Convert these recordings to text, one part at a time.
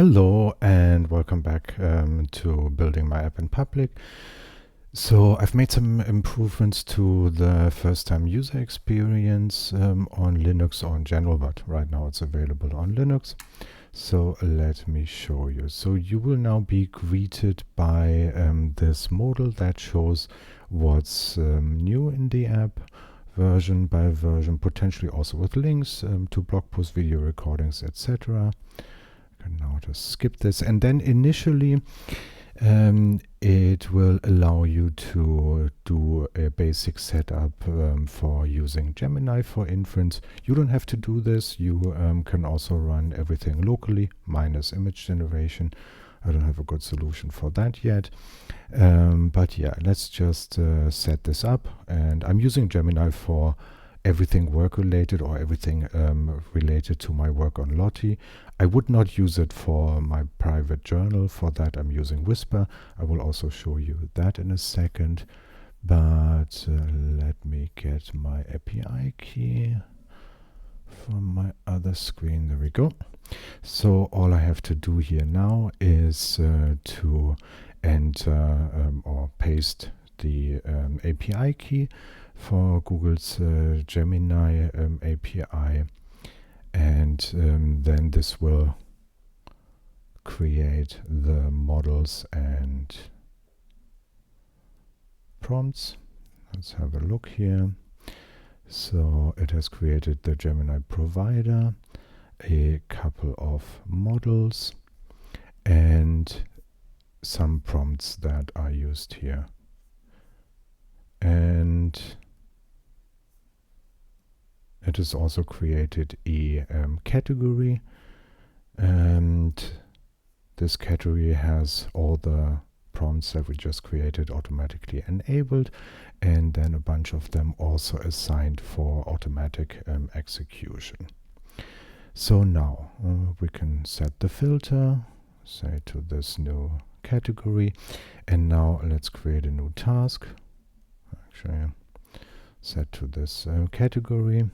Hello and welcome back to building my app in public. So I've made some improvements to the first time user experience on Linux or in general, but right now it's available on Linux. So let me show you. So you will now be greeted by this modal that shows what's new in the app, version by version, potentially also with links to blog posts, video recordings, etc. I can now just skip this, and then initially it will allow you to do a basic setup for using Gemini for inference. You don't have to do this. You can also run everything locally, minus image generation. I don't have a good solution for that yet. But yeah, let's just set this up. And I'm using Gemini for everything work related or everything related to my work on Lottie. I would not use it for my private journal. For that I'm using Whisper. I will also show you that in a second. But let me get my API key from my other screen. There we go. So all I have to do here now is to enter or paste the API key for Google's Gemini API, and then this will create the models and prompts. Let's have a look here. So it has created the Gemini provider, a couple of models, and some prompts that are used here. And it has also created a category, and this category has all the prompts that we just created automatically enabled, and then a bunch of them also assigned for automatic execution. So now we can set the filter, say to this new category, and now let's create a new task. Actually, set to this category,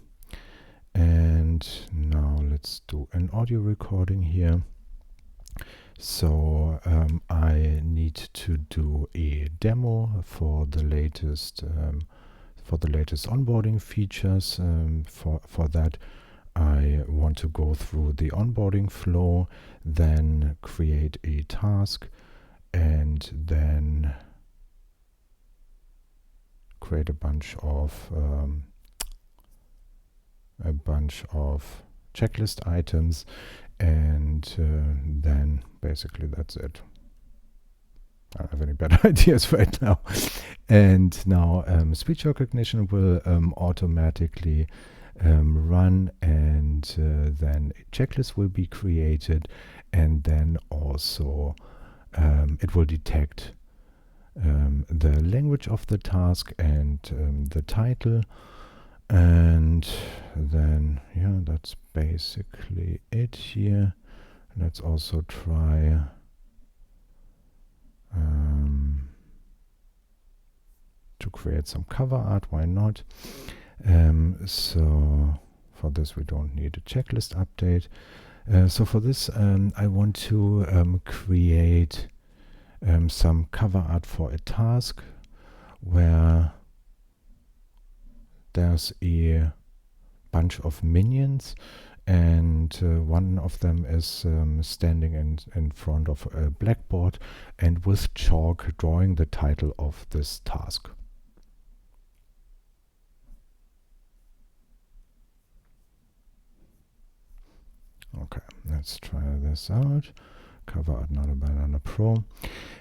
and now let's do an audio recording here. So I need to do a demo for the latest onboarding features. For that, I want to go through the onboarding flow, then create a task, and then create a bunch of checklist items, and then basically that's it. I don't have any better ideas right now. And now speech recognition will automatically run, and then a checklist will be created, and then also it will detect the language of the task and the title, and then yeah, that's basically it here. Let's also try to create some cover art. Why not? So for this we don't need a checklist update. So for this I want to create some cover art for a task where there's a bunch of minions, and one of them is standing in front of a blackboard and with chalk drawing the title of this task. Okay, let's try this out. Cover art Nano Banana Pro.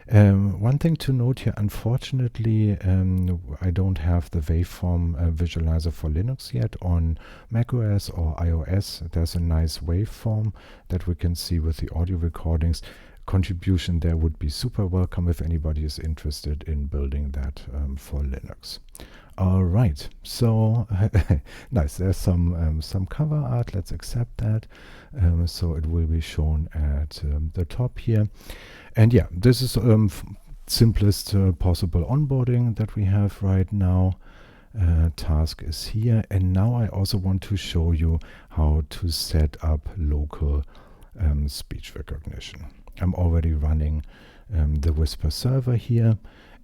One thing to note here, unfortunately, I don't have the waveform visualizer for Linux yet. On macOS or iOS, there's a nice waveform that we can see with the audio recordings. Contribution there would be super welcome if anybody is interested in building that for Linux. All right, so nice. There's some cover art. Let's accept that. So it will be shown at the top here. And yeah, this is simplest possible onboarding that we have right now. Task is here, and now I also want to show you how to set up local speech recognition. I'm already running the Whisper server here,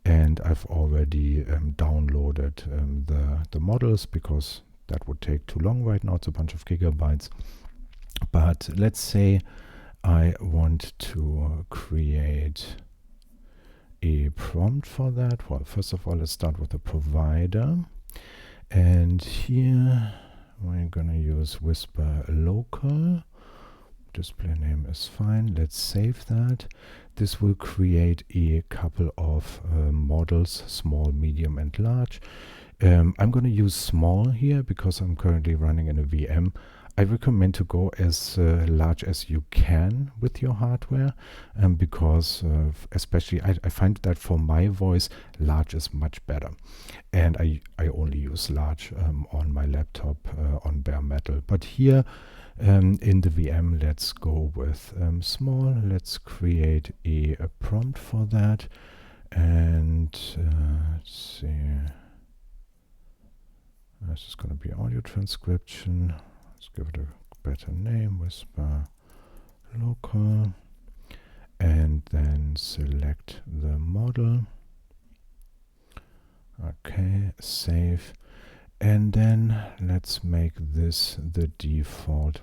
and I've already downloaded the models, because that would take too long right now. It's a bunch of gigabytes. But let's say I want to create a prompt for that. Well, first of all, let's start with the provider. And here we're going to use Whisper local. Display name is fine. Let's save that. This will create a couple of models, small, medium, and large. I'm going to use small here because I'm currently running in a VM. I recommend to go as large as you can with your hardware, because especially I find that for my voice, large is much better. And I only use large on my laptop on bare metal. But here in the VM, let's go with small. Let's create a prompt for that. And let's see. This is going to be audio transcription. Let's give it a better name, Whisper local, and then select the model. Okay, save. And then let's make this the default